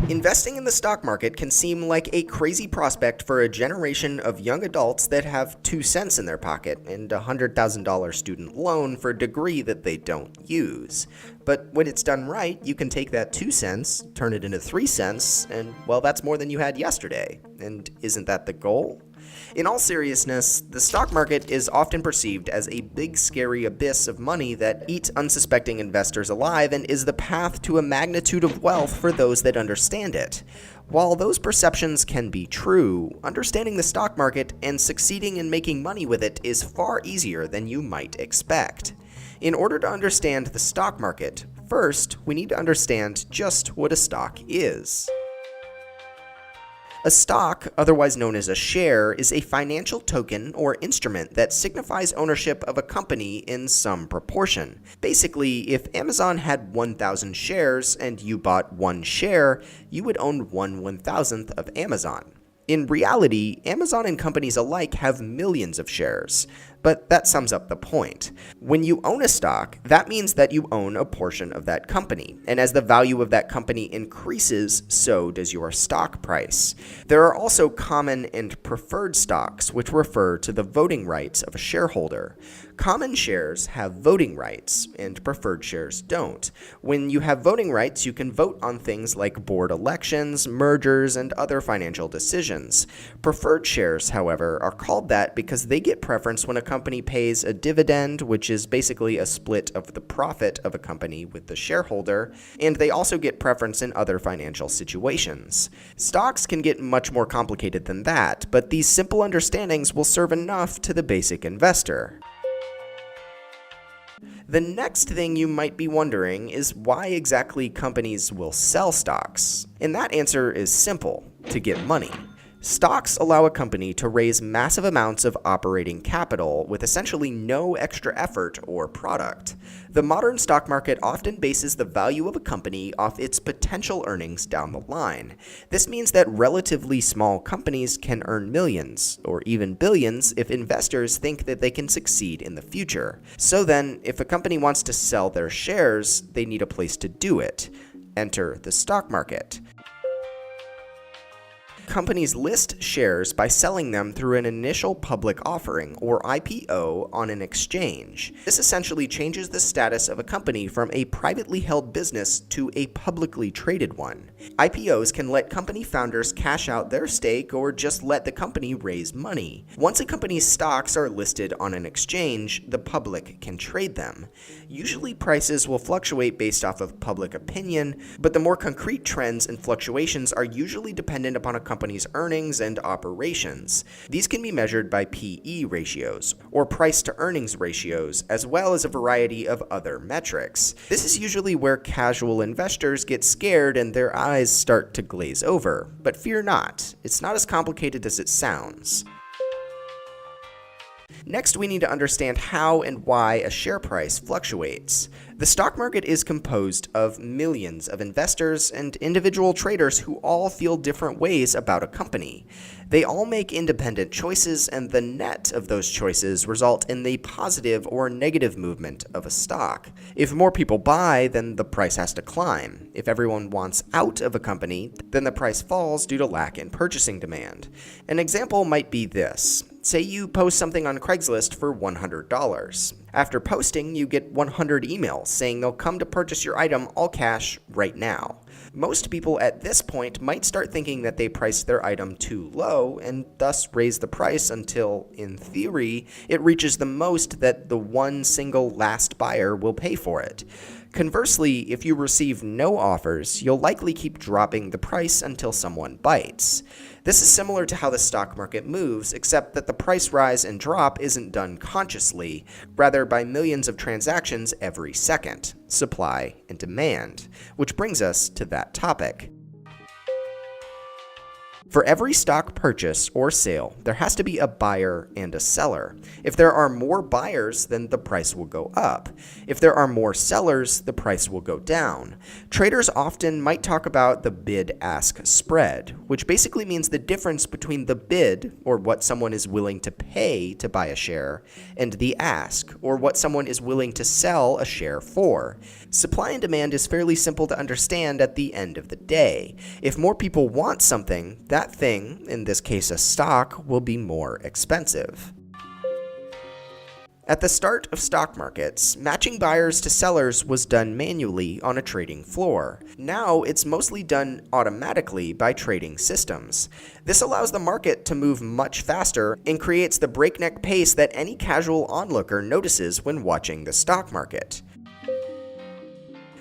Investing in the stock market can seem like a crazy prospect for a generation of young adults that have 2 cents in their pocket and a $100,000 student loan for a degree that they don't use. But when it's done right, you can take that 2 cents, turn it into 3 cents, and well, that's more than you had yesterday. And isn't that the goal? In all seriousness, the stock market is often perceived as a big scary abyss of money that eats unsuspecting investors alive and is the path to a magnitude of wealth for those that understand it. While those perceptions can be true, understanding the stock market and succeeding in making money with it is far easier than you might expect. In order to understand the stock market, first, we need to understand just what a stock is. A stock, otherwise known as a share, is a financial token or instrument that signifies ownership of a company in some proportion. Basically, if Amazon had 1,000 shares and you bought 1 share, you would own 1/1000th of Amazon. In reality, Amazon and companies alike have millions of shares, but that sums up the point. When you own a stock, that means that you own a portion of that company, and as the value of that company increases, so does your stock price. There are also common and preferred stocks, which refer to the voting rights of a shareholder. Common shares have voting rights, and preferred shares don't. When you have voting rights, you can vote on things like board elections, mergers, and other financial decisions. Preferred shares, however, are called that because they get preference when a company pays a dividend, which is basically a split of the profit of a company with the shareholder, and they also get preference in other financial situations. Stocks can get much more complicated than that, but these simple understandings will serve enough to the basic investor. The next thing you might be wondering is why exactly companies will sell stocks. And that answer is simple: to get money. Stocks allow a company to raise massive amounts of operating capital with essentially no extra effort or product. The modern stock market often bases the value of a company off its potential earnings down the line. This means that relatively small companies can earn millions, or even billions, if investors think that they can succeed in the future. So then, if a company wants to sell their shares, they need a place to do it. Enter the stock market. Companies list shares by selling them through an initial public offering, or IPO, on an exchange. This essentially changes the status of a company from a privately held business to a publicly traded one. IPOs can let company founders cash out their stake or just let the company raise money. Once a company's stocks are listed on an exchange, the public can trade them. Usually prices will fluctuate based off of public opinion, but the more concrete trends and fluctuations are usually dependent upon a company's earnings and operations. These can be measured by PE ratios, or price to earnings ratios, as well as a variety of other metrics. This is usually where casual investors get scared and their eyes start to glaze over. But fear not, it's not as complicated as it sounds. Next, we need to understand how and why a share price fluctuates. The stock market is composed of millions of investors and individual traders who all feel different ways about a company. They all make independent choices, and the net of those choices result in the positive or negative movement of a stock. If more people buy, then the price has to climb. If everyone wants out of a company, then the price falls due to lack in purchasing demand. An example might be this. Say you post something on Craigslist for $100. After posting, you get 100 emails saying they'll come to purchase your item all cash right now. Most people at this point might start thinking that they priced their item too low and thus raise the price until, in theory, it reaches the most that the one single last buyer will pay for it. Conversely, if you receive no offers, you'll likely keep dropping the price until someone bites. This is similar to how the stock market moves, except that the price rise and drop isn't done consciously, rather by millions of transactions every second, supply and demand, which brings us to that topic. For every stock purchase or sale, there has to be a buyer and a seller. If there are more buyers, then the price will go up. If there are more sellers, the price will go down. Traders often might talk about the bid-ask spread, which basically means the difference between the bid, or what someone is willing to pay to buy a share, and the ask, or what someone is willing to sell a share for. Supply and demand is fairly simple to understand at the end of the day. If more people want something, that thing, in this case a stock, will be more expensive. At the start of stock markets, matching buyers to sellers was done manually on a trading floor. Now it's mostly done automatically by trading systems. This allows the market to move much faster and creates the breakneck pace that any casual onlooker notices when watching the stock market.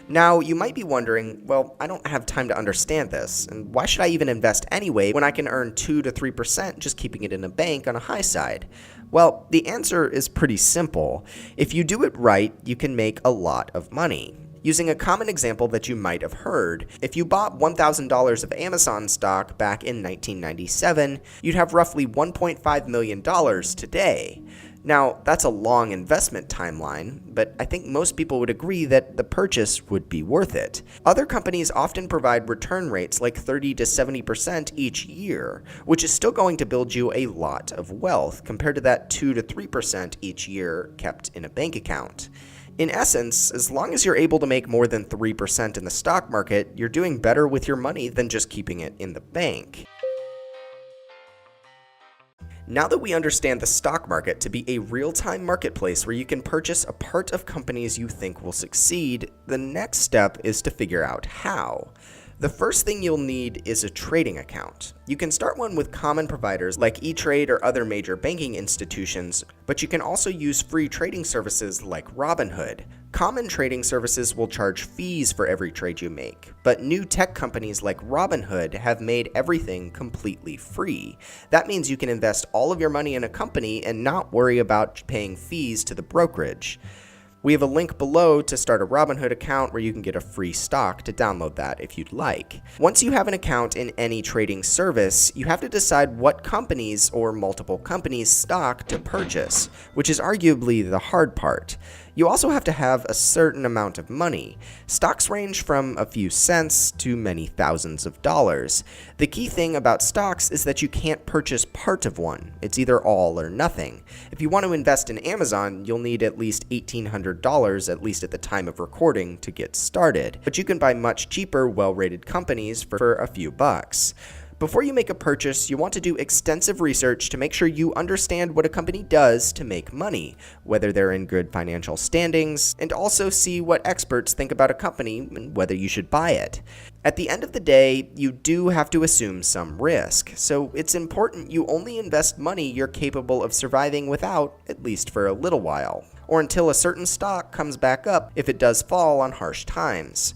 Now, you might be wondering, well, I don't have time to understand this, and why should I even invest anyway when I can earn 2 to 3% just keeping it in a bank on a high side? Well, the answer is pretty simple. If you do it right, you can make a lot of money. Using a common example that you might have heard, if you bought $1,000 of Amazon stock back in 1997, you'd have roughly $1.5 million today. Now, that's a long investment timeline, but I think most people would agree that the purchase would be worth it. Other companies often provide return rates like 30 to 70% each year, which is still going to build you a lot of wealth compared to that 2 to 3% each year kept in a bank account. In essence, as long as you're able to make more than 3% in the stock market, you're doing better with your money than just keeping it in the bank. Now that we understand the stock market to be a real-time marketplace where you can purchase a part of companies you think will succeed, the next step is to figure out how. The first thing you'll need is a trading account. You can start one with common providers like E-Trade or other major banking institutions, but you can also use free trading services like Robinhood. Common trading services will charge fees for every trade you make, but new tech companies like Robinhood have made everything completely free. That means you can invest all of your money in a company and not worry about paying fees to the brokerage. We have a link below to start a Robinhood account where you can get a free stock to download that if you'd like. Once you have an account in any trading service, you have to decide what companies or multiple companies' stock to purchase, which is arguably the hard part. You also have to have a certain amount of money. Stocks range from a few cents to many thousands of dollars. The key thing about stocks is that you can't purchase part of one. It's either all or nothing. If you want to invest in Amazon, you'll need at least $1,800, at least at the time of recording, to get started. But you can buy much cheaper, well-rated companies for a few bucks. Before you make a purchase, you want to do extensive research to make sure you understand what a company does to make money, whether they're in good financial standings, and also see what experts think about a company and whether you should buy it. At the end of the day, you do have to assume some risk, so it's important you only invest money you're capable of surviving without, at least for a little while, or until a certain stock comes back up if it does fall on harsh times.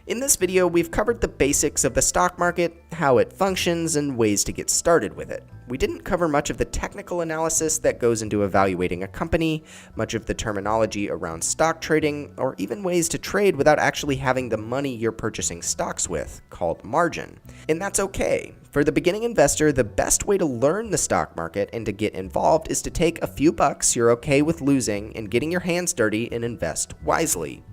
In this video, we've covered the basics of the stock market, how it functions, and ways to get started with it. We didn't cover much of the technical analysis that goes into evaluating a company, much of the terminology around stock trading, or even ways to trade without actually having the money you're purchasing stocks with, called margin. And that's okay. For the beginning investor, the best way to learn the stock market and to get involved is to take a few bucks you're okay with losing and getting your hands dirty and invest wisely.